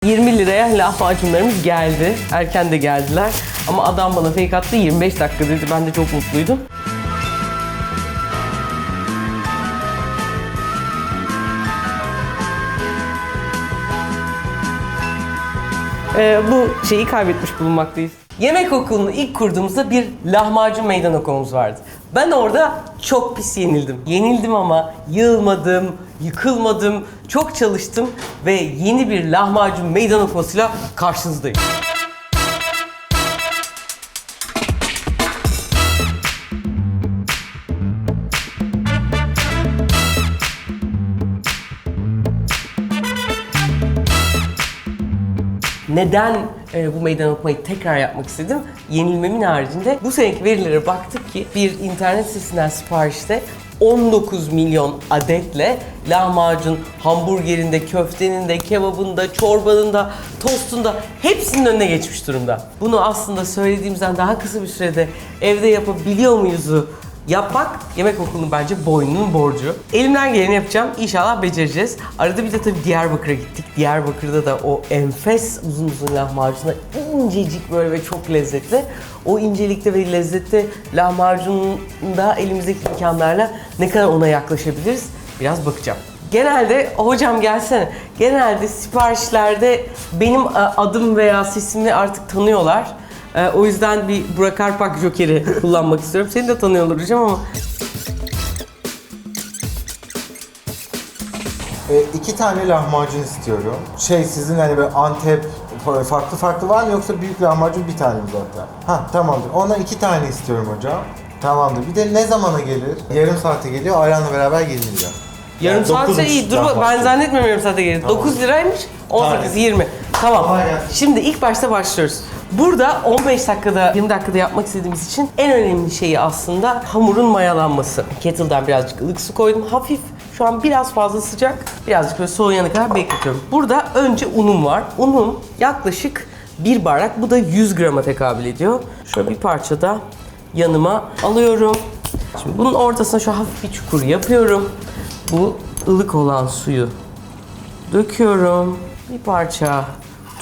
20 liraya lahmacunlarımız geldi. Erken de geldiler. Ama adam bana fake attı, 25 dakika dedi. Ben de çok mutluydum. Bu şeyi kaybetmiş bulunmaktayız. Yemek okulunu ilk kurduğumuzda bir lahmacun meydan okumamız vardı. Ben orada çok pis yenildim. Yenildim ama yılmadım, yıkılmadım, çok çalıştım ve yeni bir lahmacun meydan okumasıyla karşınızdayım. Neden bu meydan okumayı tekrar yapmak istedim? Yenilmemin haricinde bu seneki verilere baktık ki bir internet sitesinden siparişte 19 milyon adetle lahmacun, hamburgerinde, köftenin kebabında, çorbanın da, tostun da hepsinin önüne geçmiş durumda. Bunu aslında söylediğimizden daha kısa bir sürede evde yapabiliyor muyuzu yapmak yemek okulunun bence boynunun borcu. Elimden geleni yapacağım. İnşallah becereceğiz. Arada bir de tabii Diyarbakır'a gittik. Diyarbakır'da da o enfes uzun uzun lahmacunlar incecik böyle ve çok lezzetli. O incelikte ve lezzette lahmacununda elimizdeki imkanlarla ne kadar ona yaklaşabiliriz biraz bakacağım. Genelde, hocam gelsene, genelde siparişlerde benim adım veya sesimi artık tanıyorlar. O yüzden bir Burak Arpak Joker'i kullanmak istiyorum. Seni de tanıyorlar hocam ama. 2 tane lahmacun istiyorum. Sizin hani böyle Antep farklı var mı yoksa büyük lahmacun bir tane mi zaten? Tamamdır. Ona 2 tane istiyorum hocam. Tamamdır. Bir de ne zamana gelir? Yarım saate geliyor. Ayranla beraber gelince. Yarım saatse iyi. Dur ben zannetmiyorum yarım saate gelir. Tamam. 9 liraymış. 18, 20. Tamam. Şimdi ilk başta başlıyoruz. Burada 15 dakikada, 20 dakikada yapmak istediğimiz için en önemli şeyi aslında hamurun mayalanması. Kettle'dan birazcık ılık su koydum. Hafif, şu an biraz fazla sıcak. Birazcık böyle soğuyana kadar bekletiyorum. Burada önce unum var. Unum yaklaşık 1 bardak. Bu da 100 grama tekabül ediyor. Şöyle bir parça da yanıma alıyorum. Şimdi bunun ortasına şu hafif bir çukur yapıyorum. Bu ılık olan suyu döküyorum. Bir parça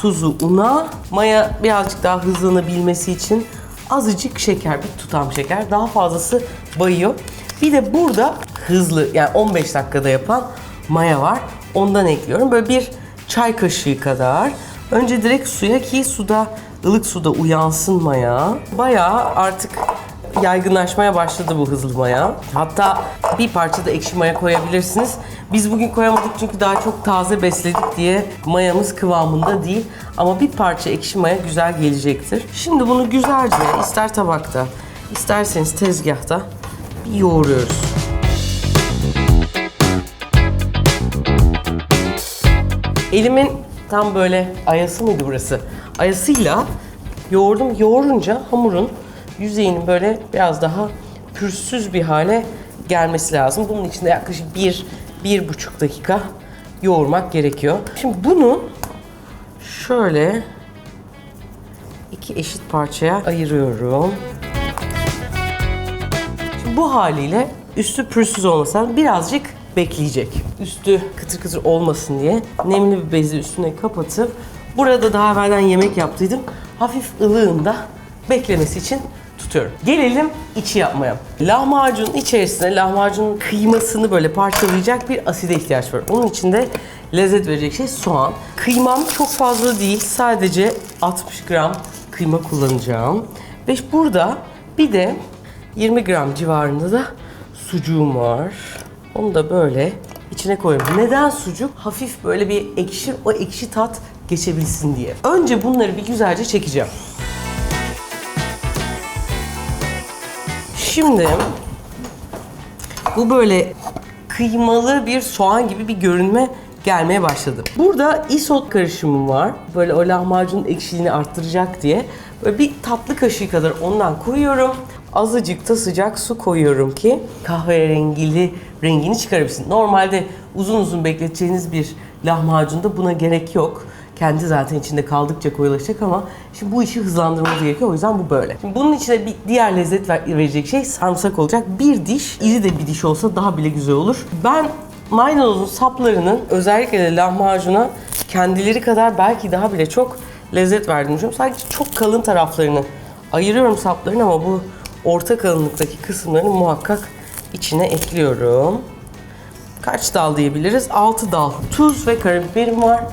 tuzu una, maya birazcık daha hızlanabilmesi için azıcık şeker, bir tutam şeker, daha fazlası bayıyor. Bir de burada hızlı, yani 15 dakikada yapan maya var. Ondan ekliyorum. Böyle bir çay kaşığı kadar. Önce direkt suya ki ılık suda uyansın maya. Bayağı artık yaygınlaşmaya başladı bu hızlı maya. Hatta bir parça da ekşi maya koyabilirsiniz. Biz bugün koyamadık çünkü daha çok taze besledik diye mayamız kıvamında değil. Ama bir parça ekşi maya güzel gelecektir. Şimdi bunu güzelce ister tabakta, isterseniz tezgahta bir yoğuruyoruz. Elimin tam böyle ayası mıydı burası? Ayasıyla yoğurdum. Yoğurunca hamurun yüzeyinin böyle biraz daha pürüzsüz bir hale gelmesi lazım. Bunun için de yaklaşık 1-1,5 dakika yoğurmak gerekiyor. Şimdi bunu şöyle 2 eşit parçaya ayırıyorum. Şimdi bu haliyle üstü pürüzsüz olmasa lazım. Birazcık bekleyecek. Üstü kıtır kıtır olmasın diye nemli bir bezi üstüne kapatıp burada daha evvelden yemek yaptıydım. Hafif ılığında beklemesi için tutuyorum. Gelelim içi yapmaya. Lahmacunun içerisine lahmacunun kıymasını böyle parçalayacak bir aside ihtiyaç var. Onun için de lezzet verecek şey soğan. Kıymam çok fazla değil. Sadece 60 gram kıyma kullanacağım. Ve burada bir de 20 gram civarında da sucuğum var. Onu da böyle içine koyuyorum. Neden sucuk? Hafif böyle bir ekşi, o ekşi tat geçebilsin diye. Önce bunları bir güzelce çekeceğim. Şimdi bu böyle kıymalı bir soğan gibi bir görünme gelmeye başladı. Burada isot karışımım var. Böyle o lahmacunun ekşiliğini arttıracak diye. Böyle bir tatlı kaşığı kadar ondan koyuyorum. Azıcık da sıcak su koyuyorum ki kahverengili rengini çıkarabilsin. Normalde uzun uzun bekleteceğiniz bir lahmacunda buna gerek yok. Kendi zaten içinde kaldıkça koyulaşacak ama şimdi bu işi hızlandırmamız gerekiyor. O yüzden bu böyle. Şimdi bunun içine bir diğer lezzet verecek şey sarımsak olacak. Bir diş, iri de bir diş olsa daha bile güzel olur. Ben maydanozun saplarının özellikle de lahmacuna kendileri kadar belki daha bile çok lezzet verdiğini düşünüyorum. Sadece çok kalın taraflarını ayırıyorum saplarını ama bu orta kalınlıktaki kısımlarını muhakkak içine ekliyorum. Kaç dal diyebiliriz? 6 dal. Tuz ve karabiberim var.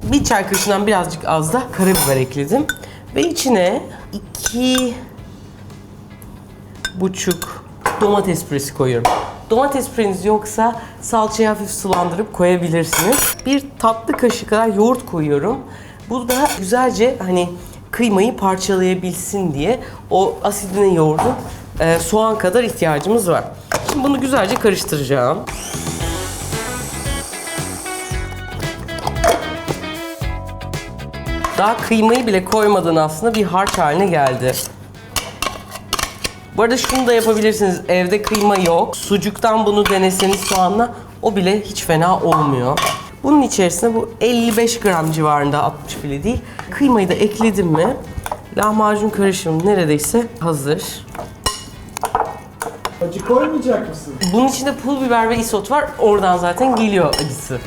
Bir çay kaşığından birazcık az da karabiber ekledim. Ve içine 2,5 domates püresi koyuyorum. Domates püreniz yoksa salçayı hafif sulandırıp koyabilirsiniz. Bir tatlı kaşığı kadar yoğurt koyuyorum. Bu da güzelce hani kıymayı parçalayabilsin diye o asidine yoğurdun soğan kadar ihtiyacımız var. Şimdi bunu güzelce karıştıracağım. Daha kıymayı bile koymadan aslında bir harç haline geldi. Bu arada şunu da yapabilirsiniz. Evde kıyma yok. Sucuktan bunu deneseniz soğanla o bile hiç fena olmuyor. Bunun içerisine bu 55 gram civarında, 60 bile değil. Kıymayı da ekledim mi lahmacun karışımı neredeyse hazır. Acı koymayacak mısın? Bunun içinde pul biber ve isot var. Oradan zaten geliyor acısı.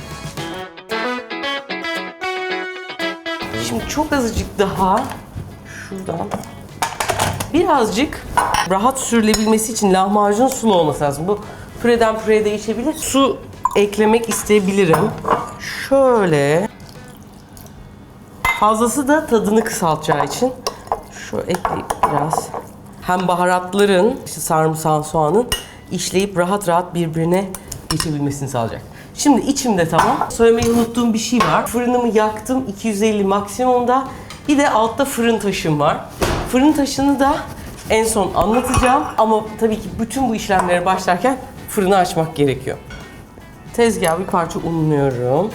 Şimdi çok azıcık daha şuradan birazcık rahat sürülebilmesi için lahmacun sulu olması lazım. Bu püreden püreye değişebilir. Su eklemek isteyebilirim. Şöyle. Fazlası da tadını kısaltacağı için şöyle ekleyip biraz hem baharatların, işte sarımsağın, soğanın işleyip rahat rahat birbirine geçebilmesini sağlayacak. Şimdi içimde tamam. Söylemeyi unuttuğum bir şey var. Fırınımı yaktım 250 maksimumda. Bir de altta fırın taşım var. Fırın taşını da en son anlatacağım ama tabii ki bütün bu işlemlere başlarken fırını açmak gerekiyor. Tezgaha bir parça unluyorum.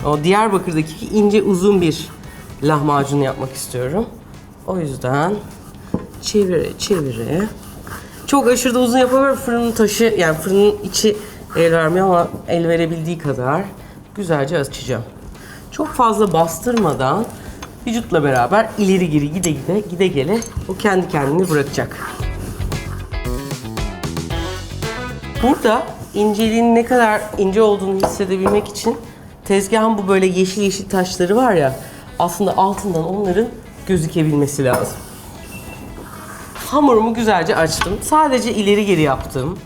O Diyarbakır'daki ince uzun bir lahmacun yapmak istiyorum. O yüzden çevire çevire. Çok aşırı da uzun yapamıyorum. Fırının taşı, yani fırının içi el vermiyor ama el verebildiği kadar güzelce açacağım. Çok fazla bastırmadan vücutla beraber ileri geri gide gele o kendi kendini bırakacak. Burada inceliğin ne kadar ince olduğunu hissedebilmek için tezgahın bu böyle yeşil yeşil taşları var ya, aslında altından onların gözükebilmesi lazım. Hamurumu güzelce açtım. Sadece ileri geri yaptım.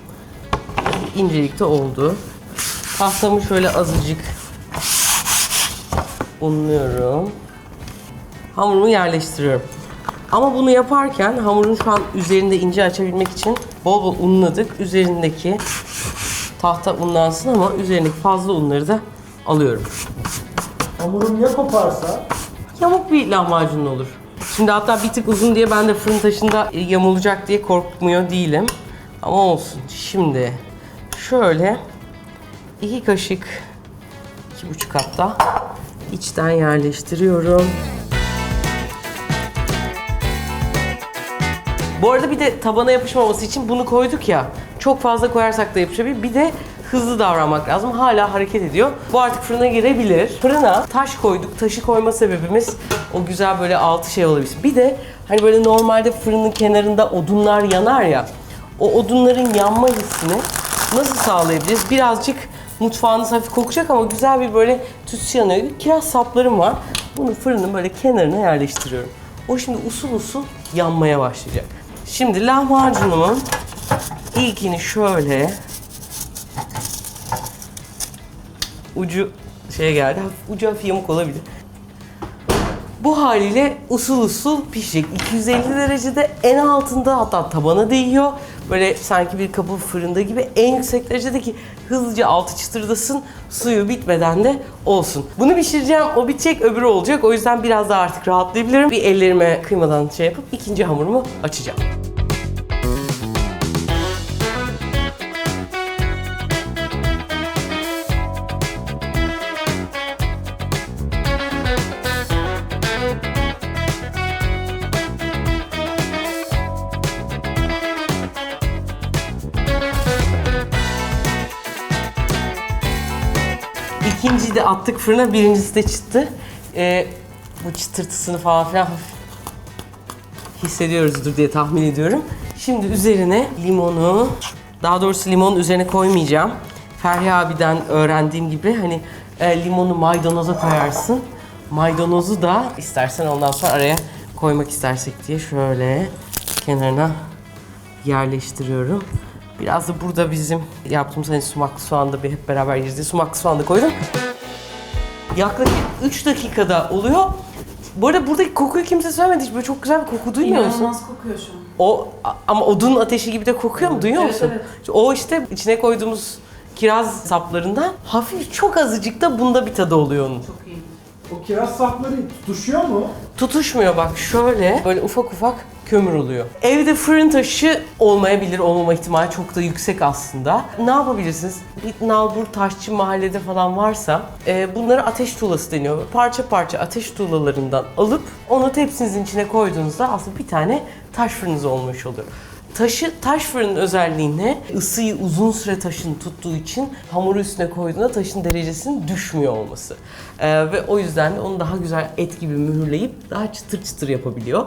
İncelikte oldu. Pastamı şöyle azıcık unluyorum. Hamurumu yerleştiriyorum. Ama bunu yaparken hamurun şu an üzerinde ince açabilmek için bol bol unladık. Üzerindeki tahta unlansın ama üzerindeki fazla unları da alıyorum. Hamurum ya koparsa? Yamuk bir lahmacun olur. Şimdi hatta bir tık uzun diye ben de fırın taşında yamulacak diye korkmuyor değilim. Ama olsun. Şimdi şöyle 2 kaşık, 2,5 hatta içten yerleştiriyorum. Bu arada bir de tabana yapışmaması için bunu koyduk ya. Çok fazla koyarsak da yapışabilir. Bir de hızlı davranmak lazım. Hala hareket ediyor. Bu artık fırına girebilir. Fırına taş koyduk. Taşı koyma sebebimiz o güzel böyle altı şey olabilir. Bir de hani böyle normalde fırının kenarında odunlar yanar ya. O odunların yanma hissini nasıl sağlayabiliriz? Birazcık mutfağınız hafif kokacak ama güzel bir böyle tütsü yanıyor. Kiraz saplarım var. Bunu fırının böyle kenarına yerleştiriyorum. O şimdi usul usul yanmaya başlayacak. Şimdi lahmacunumun ilkini şöyle ucu şeye geldi. Ucu hafif yamuk olabilir. Bu haliyle usul usul pişecek. 250 derecede en altında, hatta tabana değiyor. Böyle sanki bir kapı fırında gibi en yüksek derecedeki hızlıca altı çıtırdasın. Suyu bitmeden de olsun. Bunu pişireceğim. O bitecek, öbürü olacak. O yüzden biraz daha artık rahatlayabilirim. Bir ellerime kıymadan şey yapıp ikinci hamurumu açacağım. İkinciyi de attık fırına, birincisi de çıktı. Bu çıtırtısını falan filan hissediyoruzdur diye tahmin ediyorum. Şimdi üzerine limonu Daha doğrusu limonun üzerine koymayacağım. Ferhi abiden öğrendiğim gibi hani limonu maydanoza koyarsın. Maydanozu da istersen ondan sonra araya koymak istersek diye şöyle kenarına yerleştiriyorum. Biraz da burada bizim yaptığımız hani sumaklı soğanda bir hep beraber yeriz diye sumaklı soğan da koydum. Yaklaşık 3 dakikada oluyor. Bu arada buradaki kokuyu kimse söylemedi. Hiç böyle çok güzel bir koku duymuyor musun? İnanılmaz kokuyor şu an. Ama odun ateşi gibi de kokuyor mu? Duyuyor Evet, musun? evet. O işte içine koyduğumuz kiraz saplarından hafif çok azıcık da bunda bir tadı oluyor onun. Çok iyi. O kiraz sapları tutuşuyor mu? Tutuşmuyor bak şöyle böyle ufak ufak kömür oluyor. Evde fırın taşı olmayabilir, olmama ihtimali çok da yüksek aslında. Ne yapabilirsiniz? Bir nalbur taşçı mahallede falan varsa bunlara ateş tuğlası deniyor. Parça parça ateş tuğlalarından alıp onu tepsinizin içine koyduğunuzda aslında bir tane taş fırınız olmuş oluyor. Taş fırının özelliği ne? Isıyı uzun süre taşın tuttuğu için hamuru üstüne koyduğunda taşın derecesinin düşmüyor olması. Ve o yüzden de onu daha güzel et gibi mühürleyip daha çıtır çıtır yapabiliyor.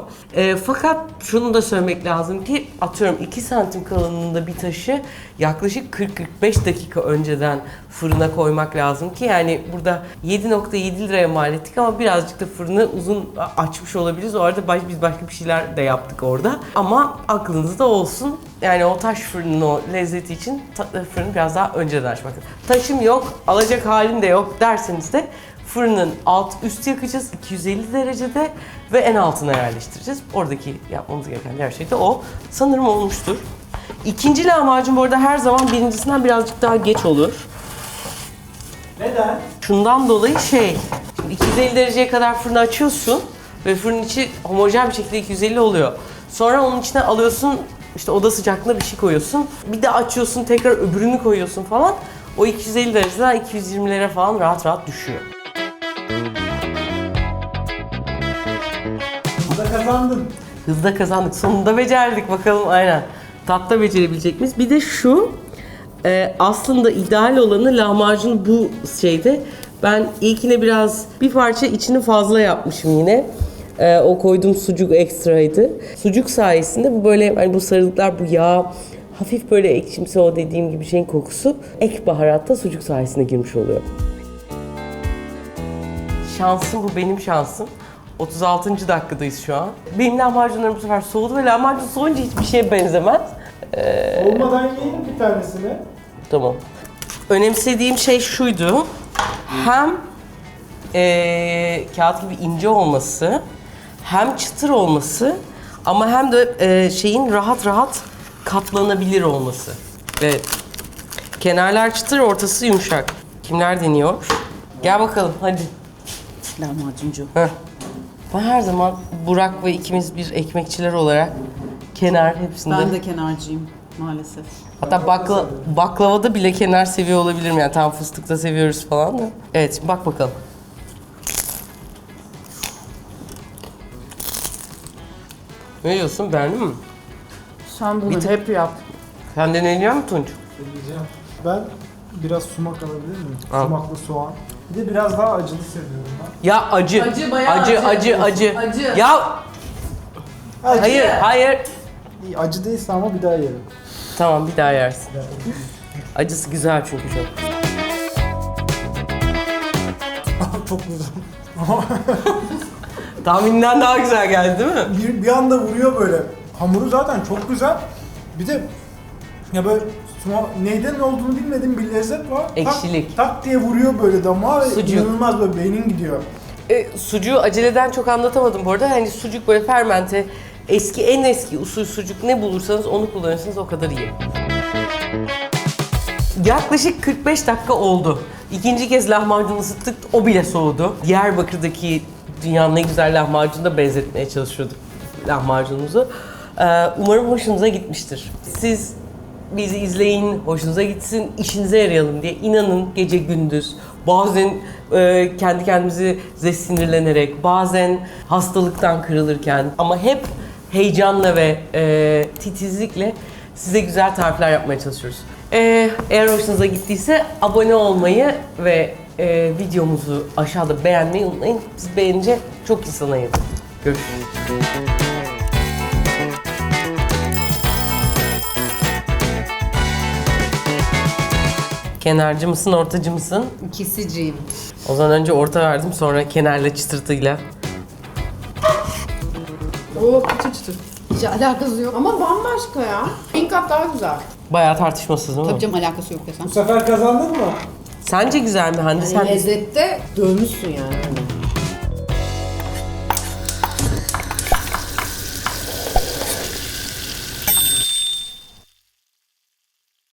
Fakat şunu da söylemek lazım ki atıyorum 2 santim kalınlığında bir taşı yaklaşık 40-45 dakika önceden fırına koymak lazım ki yani burada 7.7 liraya mal ettik ama birazcık da fırını uzun açmış olabiliriz. O arada biz başka bir şeyler de yaptık orada. Ama aklınızda olsun. Yani o taş fırının o lezzeti için fırını biraz daha önceden açmak. Taşım yok, alacak halim de yok derseniz de fırının üstü yakacağız 250 derecede ve en altına yerleştireceğiz. Oradaki yapmamız gereken diğer şey de o. Sanırım olmuştur. İkinci lahmacun bu arada her zaman birincisinden birazcık daha geç olur. Neden? Şundan dolayı şimdi 250 dereceye kadar fırını açıyorsun ve fırının içi homojen bir şekilde 250 oluyor. Sonra onun içine alıyorsun, işte oda sıcaklığında bir şey koyuyorsun. Bir de açıyorsun, tekrar öbürünü koyuyorsun falan. O 250 dereceden 220'lere falan rahat rahat düşüyor. Burada kazandın. Hızda kazandık. Sonunda becerdik bakalım aynen. Tatlı becerebilecek miyiz? Bir de şu, aslında ideal olanı lahmacun bu şeyde. Ben ilkine bir parça içini fazla yapmışım yine. O koyduğum sucuk ekstraydı. Sucuk sayesinde bu böyle hani bu sarılıklar, bu yağ, hafif böyle ekşimsi o dediğim gibi şeyin kokusu ek baharatta sucuk sayesinde girmiş oluyor. Şansım bu, benim şansım. 36. dakikadayız şu an. Benim lahmacunlarım bu sefer soğudu ve lahmacun soğuyunca hiçbir şeye benzemez. Olmadan yiyelim bir tanesini. Tamam. Önemsediğim şey şuydu. Hem kağıt gibi ince olması, hem çıtır olması ama hem de şeyin rahat rahat katlanabilir olması. Evet. Kenarlar çıtır, ortası yumuşak. Kimler deniyor? Gel bakalım hadi. Lahmacuncu. Heh. Ben her zaman Burak ve ikimiz bir ekmekçiler olarak kenar hepsinde. Ben de kenarcıyım maalesef. Hatta baklavada bile kenar seviyor olabilirim yani tam fıstıkta seviyoruz falan da. Evet şimdi bak bakalım. Ne diyorsun, beğendin mi? Sen bunu Bir hep yap. Sen deneyecek misin Tunç? Deneyeceğim. Ben biraz sumak alabilir miyim? Al. Sumaklı soğan. Bir de biraz daha acılı seviyorum ben. Ya acı. Acı, bayağı acı. acı. Ya Acı. hayır. İyi, acı değilse ama bir daha yerim. Tamam bir daha yersin. Acısı güzel çünkü çok. Çok güzel. Tahmininden daha güzel geldi değil mi? Bir anda vuruyor böyle. Hamuru zaten çok güzel. Bir de ya böyle neyden olduğunu bilmediğim bir lezzet var. Ekşilik. Tak diye vuruyor böyle damağa ve Sucuk. inanılmaz böyle beynin gidiyor. Sucuğu aceleden çok anlatamadım bu arada. Hani sucuk böyle fermente, en eski usul sucuk ne bulursanız onu kullanırsınız, o kadar iyi. Yaklaşık 45 dakika oldu. İkinci kez lahmacun ısıttık, o bile soğudu. Diyarbakır'daki dünyanın en güzel lahmacununa benzetmeye çalışıyorduk lahmacunumuzu. Umarım hoşunuza gitmiştir. Siz bizi izleyin, hoşunuza gitsin, işinize yarayalım diye inanın gece gündüz. Bazen kendi kendimize sinirlenerek, bazen hastalıktan kırılırken ama hep heyecanla ve titizlikle size güzel tarifler yapmaya çalışıyoruz. Eğer hoşunuza gittiyse abone olmayı ve videomuzu aşağıda beğenmeyi unutmayın. Siz beğenince çok insana yarıyor. Görüşürüz. Kenarcı mısın, ortacı mısın? İkisiciyim. O zaman önce orta verdim, sonra kenarla çıtırtıyla. Oo çıtır çıtır. Hiç alakası yok ama bambaşka ya. İlk kat daha güzel. Bayağı tartışmasız değil mi? Tabii canım alakası yok desem. Bu sefer kazandın mı? Sence güzel mi Hande? Sen Lezzette dövmüşsün yani.